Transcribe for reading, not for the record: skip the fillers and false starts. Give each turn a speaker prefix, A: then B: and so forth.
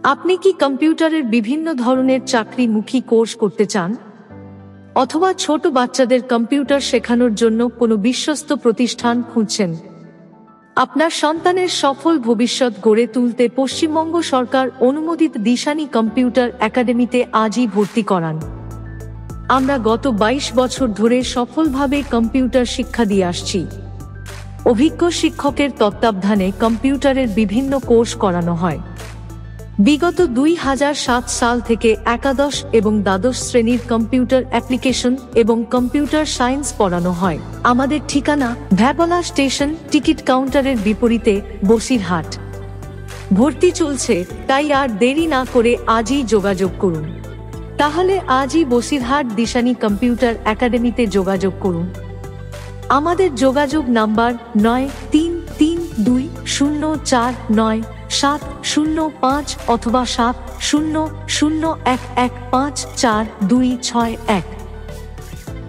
A: আপনি কি কম্পিউটারের বিভিন্ন ধরনের চাকরিমুখী কোর্স করতে চান, অথবা ছোট বাচ্চাদের কম্পিউটার শেখানোর জন্য কোনো বিশ্বস্ত প্রতিষ্ঠান খুঁজছেন? আপনার সন্তানের সফল ভবিষ্যৎ গড়ে তুলতে পশ্চিমবঙ্গ সরকার অনুমোদিত দিশানি কম্পিউটার একাডেমিতে আজই ভর্তি করান। আমরা গত 22 বছর ধরে সফলভাবে কম্পিউটার শিক্ষা দিয়ে আসছি। অভিজ্ঞ শিক্ষকের তত্ত্বাবধানে কম্পিউটারের বিভিন্ন কোর্স করানো হয়। বিগত 2007 সাল থেকে একাদশ এবং দ্বাদশ শ্রেণীর কম্পিউটার অ্যাপ্লিকেশন এবং কম্পিউটার সায়েন্স পড়ানো হয়। আমাদের ঠিকানা ভ্যাবলা স্টেশন, টিকিট কাউন্টারের বিপরীতে, বসিরহাট। ভর্তি চলছে, তাই আর দেরি না করে আজই যোগাযোগ করুন। তাহলে আজই বসিরহাট দিশানি কম্পিউটার একাডেমিতে যোগাযোগ করুন। আমাদের যোগাযোগ নাম্বার 9332049705 অথবা 7001154261।